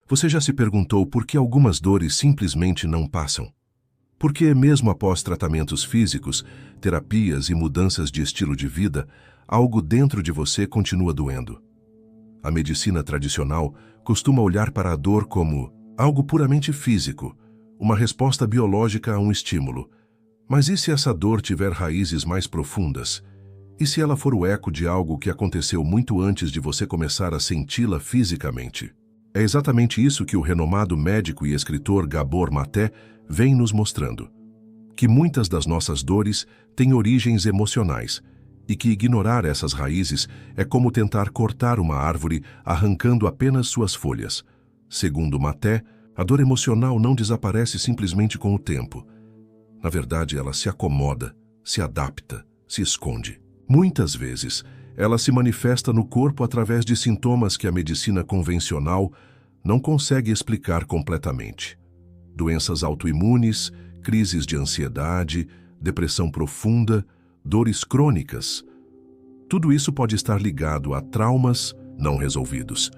Você já se perguntou por que algumas dores simplesmente não passam? Por que, mesmo após tratamentos físicos, terapias e mudanças de estilo de vida, algo dentro de você continua doendo? A medicina tradicional costuma olhar para a dor como algo puramente físico, uma resposta biológica a um estímulo. Mas e se essa dor tiver raízes mais profundas? E se ela for o eco de algo que aconteceu muito antes de você começar a senti-la fisicamente? É exatamente isso que o renomado médico e escritor Gabor Maté vem nos mostrando. Que muitas das nossas dores têm origens emocionais e que ignorar essas raízes é como tentar cortar uma árvore arrancando apenas suas folhas. Segundo Maté, a dor emocional não desaparece simplesmente com o tempo. Na verdade, ela se acomoda, se adapta, se esconde. Muitas vezes, ela se manifesta no corpo através de sintomas que a medicina convencional não consegue explicar completamente. Doenças autoimunes, crises de ansiedade, depressão profunda, dores crônicas. Tudo isso pode estar ligado a traumas não resolvidos.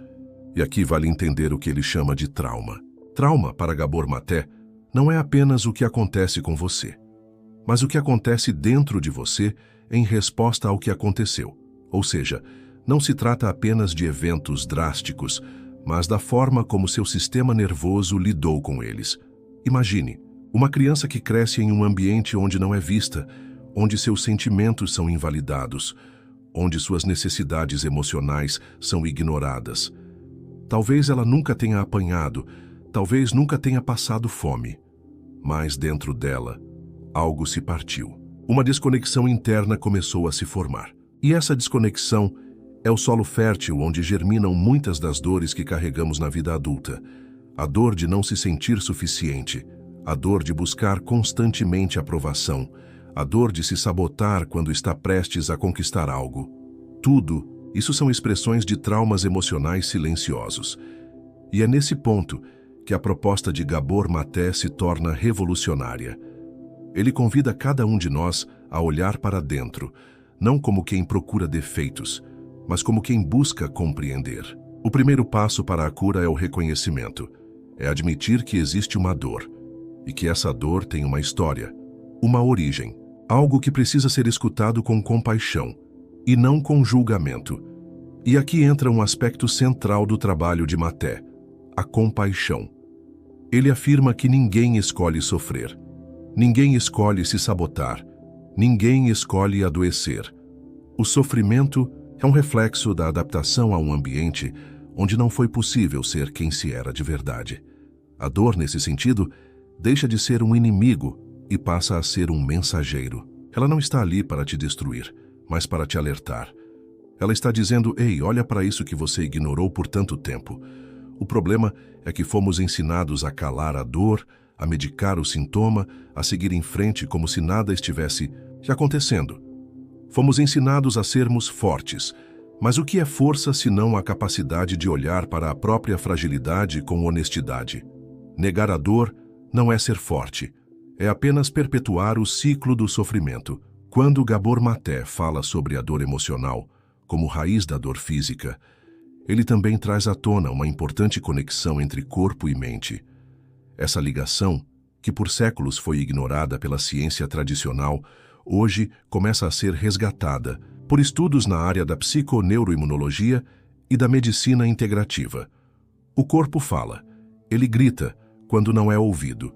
E aqui vale entender o que ele chama de trauma. Trauma, para Gabor Maté, não é apenas o que acontece com você, mas o que acontece dentro de você em resposta ao que aconteceu. Ou seja, não se trata apenas de eventos drásticos, mas da forma como seu sistema nervoso lidou com eles. Imagine, uma criança que cresce em um ambiente onde não é vista, onde seus sentimentos são invalidados, onde suas necessidades emocionais são ignoradas. Talvez ela nunca tenha apanhado, talvez nunca tenha passado fome, mas dentro dela, algo se partiu. Uma desconexão interna começou a se formar. E essa desconexão é o solo fértil onde germinam muitas das dores que carregamos na vida adulta. A dor de não se sentir suficiente, a dor de buscar constantemente aprovação, a dor de se sabotar quando está prestes a conquistar algo. Tudo isso são expressões de traumas emocionais silenciosos. E é nesse ponto que a proposta de Gabor Maté se torna revolucionária. Ele convida cada um de nós a olhar para dentro, não como quem procura defeitos, mas como quem busca compreender. O primeiro passo para a cura é o reconhecimento. É admitir que existe uma dor, e que essa dor tem uma história, uma origem, algo que precisa ser escutado com compaixão, e não com julgamento. E aqui entra um aspecto central do trabalho de Maté, a compaixão. Ele afirma que ninguém escolhe sofrer, ninguém escolhe se sabotar, ninguém escolhe adoecer. O sofrimento é um reflexo da adaptação a um ambiente onde não foi possível ser quem se era de verdade. A dor, nesse sentido, deixa de ser um inimigo e passa a ser um mensageiro. Ela não está ali para te destruir, mas para te alertar. Ela está dizendo: ei, olha para isso que você ignorou por tanto tempo. O problema é que fomos ensinados a calar a dor, a medicar o sintoma, a seguir em frente como se nada estivesse acontecendo. Fomos ensinados a sermos fortes, mas o que é força senão a capacidade de olhar para a própria fragilidade com honestidade? Negar a dor não é ser forte, é apenas perpetuar o ciclo do sofrimento. Quando Gabor Maté fala sobre a dor emocional como raiz da dor física, ele também traz à tona uma importante conexão entre corpo e mente. Essa ligação, que por séculos foi ignorada pela ciência tradicional, hoje começa a ser resgatada por estudos na área da psiconeuroimunologia e da medicina integrativa. O corpo fala, ele grita quando não é ouvido.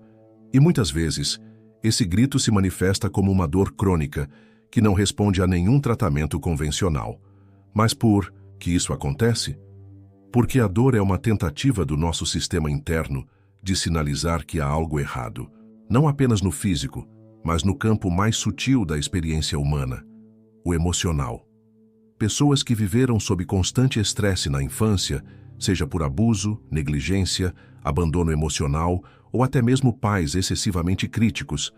E muitas vezes, esse grito se manifesta como uma dor crônica que não responde a nenhum tratamento convencional. Mas por que isso acontece? Porque a dor é uma tentativa do nosso sistema interno de sinalizar que há algo errado, não apenas no físico, mas no campo mais sutil da experiência humana, o emocional. Pessoas que viveram sob constante estresse na infância, seja por abuso, negligência, abandono emocional ou até mesmo pais excessivamente críticos,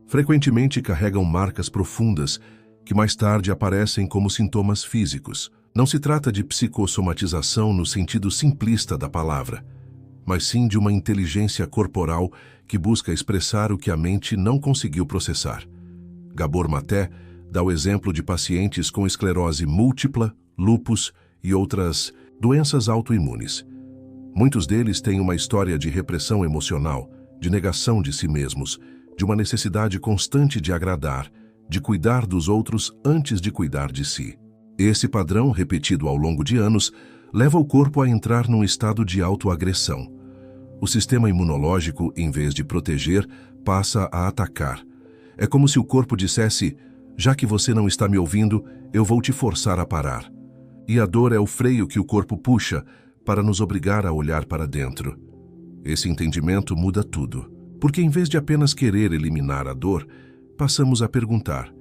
frequentemente carregam marcas profundas que mais tarde aparecem como sintomas físicos. Não se trata de psicossomatização no sentido simplista da palavra, mas sim de uma inteligência corporal que busca expressar o que a mente não conseguiu processar. Gabor Maté dá o exemplo de pacientes com esclerose múltipla, lúpus e outras doenças autoimunes. Muitos deles têm uma história de repressão emocional, de negação de si mesmos, de uma necessidade constante de agradar, de cuidar dos outros antes de cuidar de si. Esse padrão, repetido ao longo de anos, leva o corpo a entrar num estado de autoagressão. O sistema imunológico, em vez de proteger, passa a atacar. É como se o corpo dissesse: já que você não está me ouvindo, eu vou te forçar a parar. E a dor é o freio que o corpo puxa para nos obrigar a olhar para dentro. Esse entendimento muda tudo, porque em vez de apenas querer eliminar a dor, passamos a perguntar: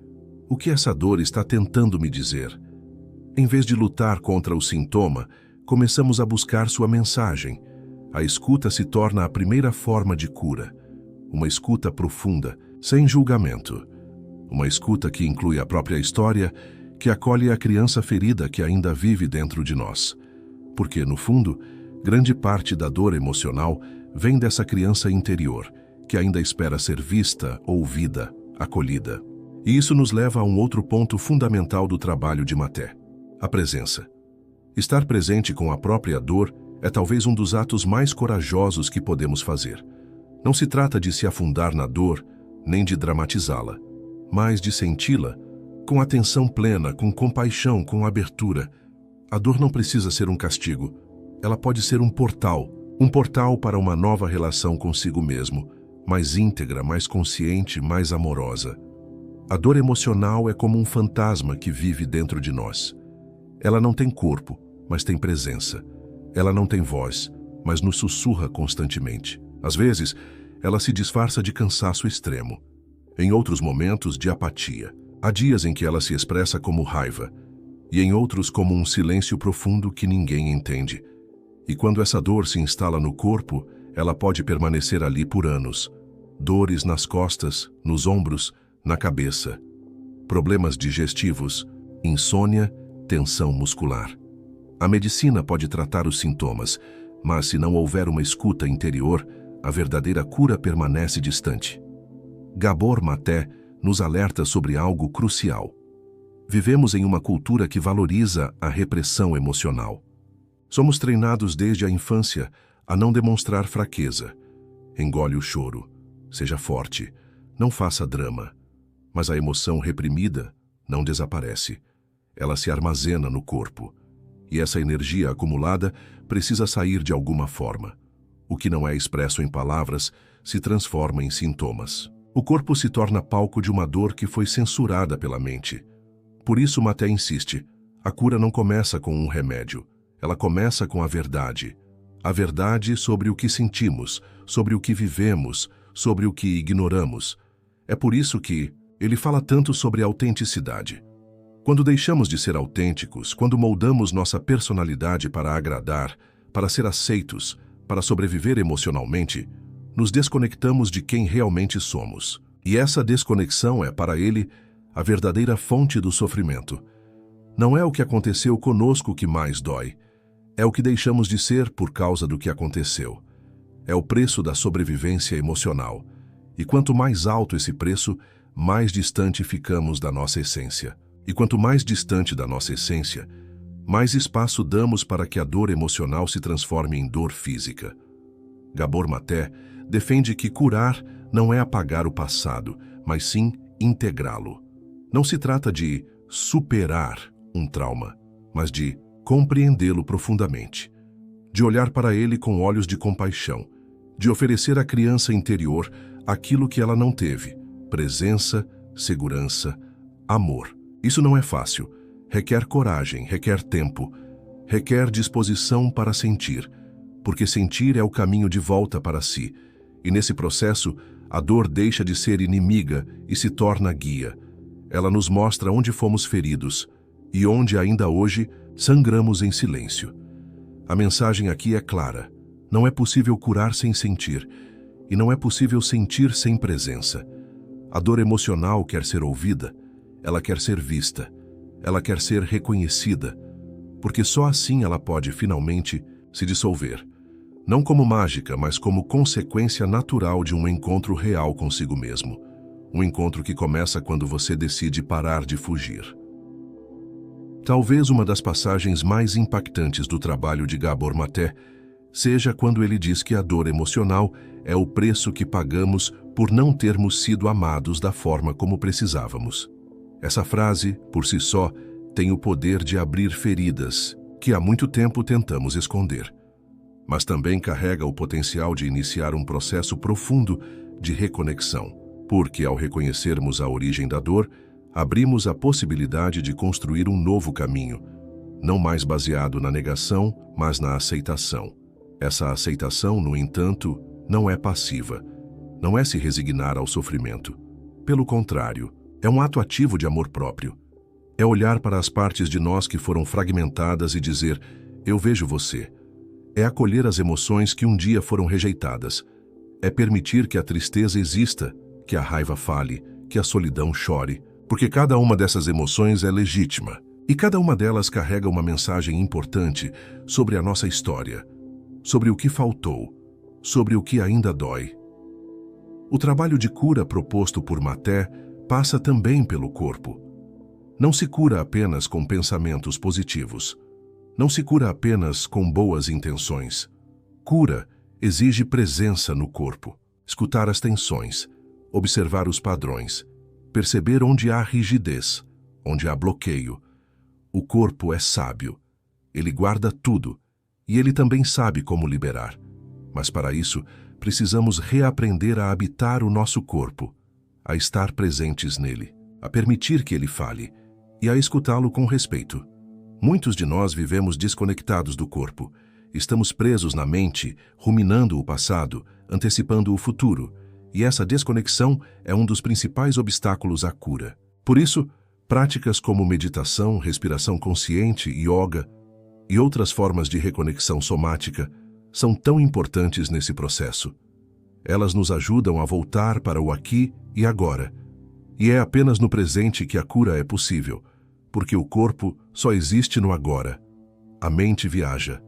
o que essa dor está tentando me dizer? Em vez de lutar contra o sintoma, começamos a buscar sua mensagem. A escuta se torna a primeira forma de cura. Uma escuta profunda, sem julgamento. Uma escuta que inclui a própria história, que acolhe a criança ferida que ainda vive dentro de nós. Porque, no fundo, grande parte da dor emocional vem dessa criança interior, que ainda espera ser vista, ouvida, acolhida. E isso nos leva a um outro ponto fundamental do trabalho de Maté: a presença. Estar presente com a própria dor é talvez um dos atos mais corajosos que podemos fazer. Não se trata de se afundar na dor, nem de dramatizá-la, mas de senti-la com atenção plena, com compaixão, com abertura. A dor não precisa ser um castigo. Ela pode ser um portal para uma nova relação consigo mesmo, mais íntegra, mais consciente, mais amorosa. A dor emocional é como um fantasma que vive dentro de nós. Ela não tem corpo, mas tem presença. Ela não tem voz, mas nos sussurra constantemente. Às vezes, ela se disfarça de cansaço extremo. Em outros momentos, de apatia. Há dias em que ela se expressa como raiva, e em outros como um silêncio profundo que ninguém entende. E quando essa dor se instala no corpo, ela pode permanecer ali por anos. Dores nas costas, nos ombros, na cabeça. Problemas digestivos, insônia, tensão muscular. A medicina pode tratar os sintomas, mas se não houver uma escuta interior, a verdadeira cura permanece distante. Gabor Maté nos alerta sobre algo crucial. Vivemos em uma cultura que valoriza a repressão emocional. Somos treinados desde a infância a não demonstrar fraqueza. Engole o choro, seja forte, não faça drama. Mas a emoção reprimida não desaparece. Ela se armazena no corpo. E essa energia acumulada precisa sair de alguma forma. O que não é expresso em palavras se transforma em sintomas. O corpo se torna palco de uma dor que foi censurada pela mente. Por isso Maté insiste: a cura não começa com um remédio. Ela começa com a verdade. A verdade sobre o que sentimos, sobre o que vivemos, sobre o que ignoramos. É por isso que ele fala tanto sobre autenticidade. Quando deixamos de ser autênticos, quando moldamos nossa personalidade para agradar, para ser aceitos, para sobreviver emocionalmente, nos desconectamos de quem realmente somos. E essa desconexão é, para ele, a verdadeira fonte do sofrimento. Não é o que aconteceu conosco que mais dói. É o que deixamos de ser por causa do que aconteceu. É o preço da sobrevivência emocional. E quanto mais alto esse preço, mais distante ficamos da nossa essência. E quanto mais distante da nossa essência, mais espaço damos para que a dor emocional se transforme em dor física. Gabor Maté defende que curar não é apagar o passado, mas sim integrá-lo. Não se trata de superar um trauma, mas de compreendê-lo profundamente, de olhar para ele com olhos de compaixão, de oferecer à criança interior aquilo que ela não teve: presença, segurança, amor. Isso não é fácil. Requer coragem, requer tempo, requer disposição para sentir, porque sentir é o caminho de volta para si. E nesse processo, a dor deixa de ser inimiga e se torna guia. Ela nos mostra onde fomos feridos e onde ainda hoje sangramos em silêncio. A mensagem aqui é clara: não é possível curar sem sentir, e não é possível sentir sem presença. A dor emocional quer ser ouvida, ela quer ser vista, ela quer ser reconhecida, porque só assim ela pode finalmente se dissolver. Não como mágica, mas como consequência natural de um encontro real consigo mesmo. Um encontro que começa quando você decide parar de fugir. Talvez uma das passagens mais impactantes do trabalho de Gabor Maté seja quando ele diz que a dor emocional é o preço que pagamos por não termos sido amados da forma como precisávamos. Essa frase, por si só, tem o poder de abrir feridas que há muito tempo tentamos esconder, mas também carrega o potencial de iniciar um processo profundo de reconexão, porque ao reconhecermos a origem da dor, abrimos a possibilidade de construir um novo caminho, não mais baseado na negação, mas na aceitação. Essa aceitação, no entanto, não é passiva, não é se resignar ao sofrimento. Pelo contrário, é um ato ativo de amor próprio. É olhar para as partes de nós que foram fragmentadas e dizer, eu vejo você. É acolher as emoções que um dia foram rejeitadas. É permitir que a tristeza exista, que a raiva fale, que a solidão chore, porque cada uma dessas emoções é legítima. E cada uma delas carrega uma mensagem importante sobre a nossa história, sobre o que faltou, sobre o que ainda dói. O trabalho de cura proposto por Maté passa também pelo corpo. Não se cura apenas com pensamentos positivos. Não se cura apenas com boas intenções. Cura exige presença no corpo, escutar as tensões, observar os padrões, perceber onde há rigidez, onde há bloqueio. O corpo é sábio. Ele guarda tudo e ele também sabe como liberar. Mas para isso, precisamos reaprender a habitar o nosso corpo, a estar presentes nele, a permitir que ele fale e a escutá-lo com respeito. Muitos de nós vivemos desconectados do corpo. Estamos presos na mente, ruminando o passado, antecipando o futuro, e essa desconexão é um dos principais obstáculos à cura. Por isso, práticas como meditação, respiração consciente, yoga e outras formas de reconexão somática são tão importantes nesse processo. Elas nos ajudam a voltar para o aqui e agora. E é apenas no presente que a cura é possível, porque o corpo só existe no agora. A mente viaja.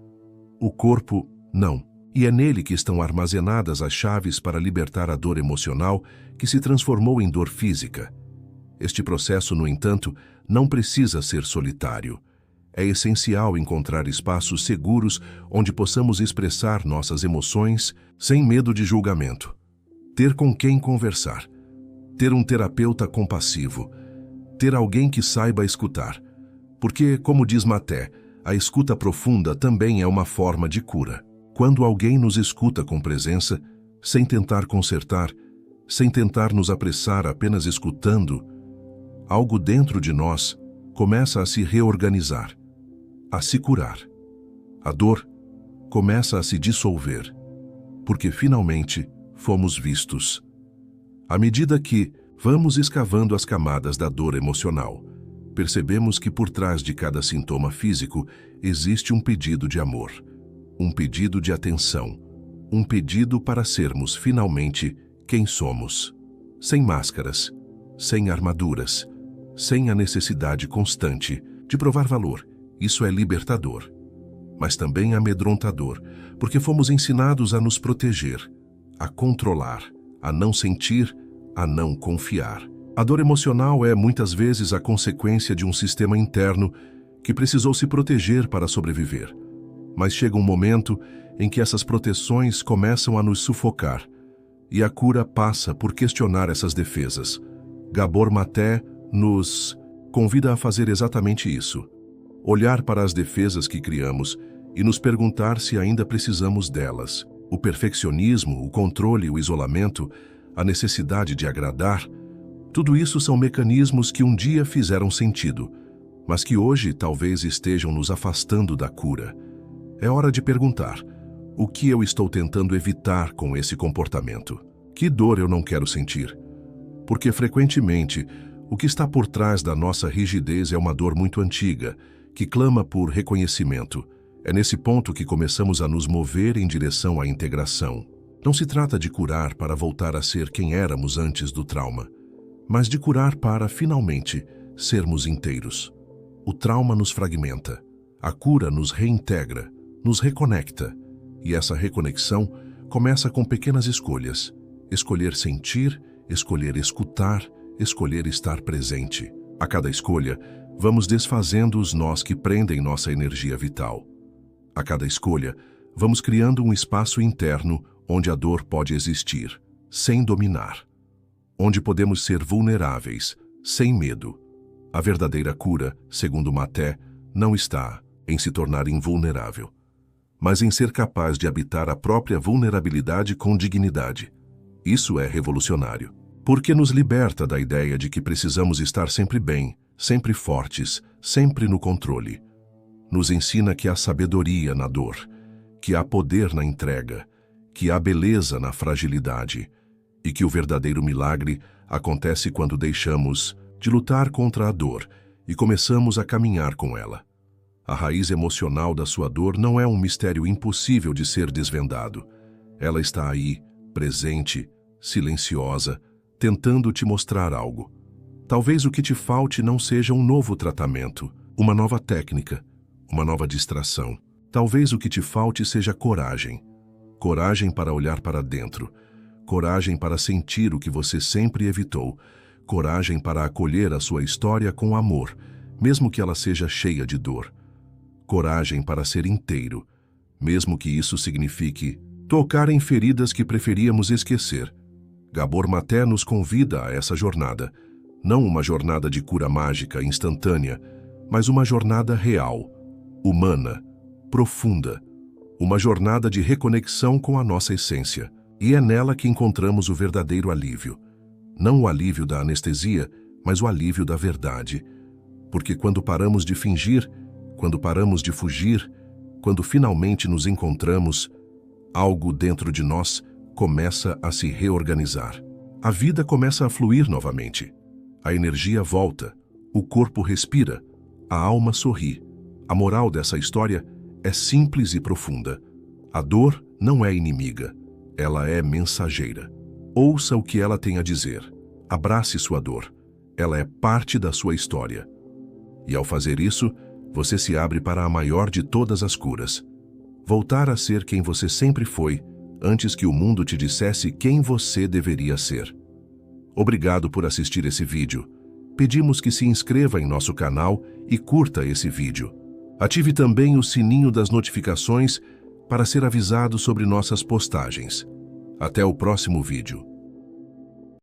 O corpo, não. E é nele que estão armazenadas as chaves para libertar a dor emocional que se transformou em dor física. Este processo, no entanto, não precisa ser solitário. É essencial encontrar espaços seguros onde possamos expressar nossas emoções sem medo de julgamento. Ter com quem conversar. Ter um terapeuta compassivo. Ter alguém que saiba escutar. Porque, como diz Maté, a escuta profunda também é uma forma de cura. Quando alguém nos escuta com presença, sem tentar consertar, sem tentar nos apressar, apenas escutando, algo dentro de nós começa a se reorganizar, a se curar. A dor começa a se dissolver, porque finalmente fomos vistos. À medida que vamos escavando as camadas da dor emocional, percebemos que por trás de cada sintoma físico existe um pedido de amor, um pedido de atenção, um pedido para sermos finalmente quem somos, sem máscaras, sem armaduras, sem a necessidade constante de provar valor. Isso é libertador, mas também amedrontador, porque fomos ensinados a nos proteger, a controlar, a não sentir, a não confiar. A dor emocional é muitas vezes a consequência de um sistema interno que precisou se proteger para sobreviver. Mas chega um momento em que essas proteções começam a nos sufocar, e a cura passa por questionar essas defesas. Gabor Maté nos convida a fazer exatamente isso. Olhar para as defesas que criamos e nos perguntar se ainda precisamos delas. O perfeccionismo, o controle, o isolamento, a necessidade de agradar, tudo isso são mecanismos que um dia fizeram sentido, mas que hoje talvez estejam nos afastando da cura. É hora de perguntar: o que eu estou tentando evitar com esse comportamento? Que dor eu não quero sentir? Porque frequentemente, o que está por trás da nossa rigidez é uma dor muito antiga, que clama por reconhecimento. É nesse ponto que começamos a nos mover em direção à integração. Não se trata de curar para voltar a ser quem éramos antes do trauma, mas de curar para, finalmente, sermos inteiros. O trauma nos fragmenta, a cura nos reintegra, nos reconecta, e essa reconexão começa com pequenas escolhas. Escolher sentir, escolher escutar, escolher estar presente. A cada escolha, vamos desfazendo os nós que prendem nossa energia vital. A cada escolha, vamos criando um espaço interno onde a dor pode existir, sem dominar. Onde podemos ser vulneráveis, sem medo. A verdadeira cura, segundo Maté, não está em se tornar invulnerável, mas em ser capaz de habitar a própria vulnerabilidade com dignidade. Isso é revolucionário, porque nos liberta da ideia de que precisamos estar sempre bem, sempre fortes, sempre no controle. Nos ensina que há sabedoria na dor, que há poder na entrega, que há beleza na fragilidade, e que o verdadeiro milagre acontece quando deixamos de lutar contra a dor e começamos a caminhar com ela. A raiz emocional da sua dor não é um mistério impossível de ser desvendado. Ela está aí, presente, silenciosa, tentando te mostrar algo. Talvez o que te falte não seja um novo tratamento, uma nova técnica, uma nova distração. Talvez o que te falte seja coragem. Coragem para olhar para dentro. Coragem para sentir o que você sempre evitou. Coragem para acolher a sua história com amor, mesmo que ela seja cheia de dor. Coragem para ser inteiro, mesmo que isso signifique tocar em feridas que preferíamos esquecer. Gabor Maté nos convida a essa jornada, não uma jornada de cura mágica instantânea, mas uma jornada real, humana, profunda, uma jornada de reconexão com a nossa essência. E é nela que encontramos o verdadeiro alívio. Não o alívio da anestesia, mas o alívio da verdade. Porque quando paramos de fingir, quando paramos de fugir, quando finalmente nos encontramos, algo dentro de nós começa a se reorganizar. A vida começa a fluir novamente. A energia volta, o corpo respira, a alma sorri. A moral dessa história é simples e profunda. A dor não é inimiga, ela é mensageira. Ouça o que ela tem a dizer. Abrace sua dor. Ela é parte da sua história. E ao fazer isso, você se abre para a maior de todas as curas. Voltar a ser quem você sempre foi, antes que o mundo te dissesse quem você deveria ser. Obrigado por assistir esse vídeo. Pedimos que se inscreva em nosso canal e curta esse vídeo. Ative também o sininho das notificações para ser avisado sobre nossas postagens. Até o próximo vídeo.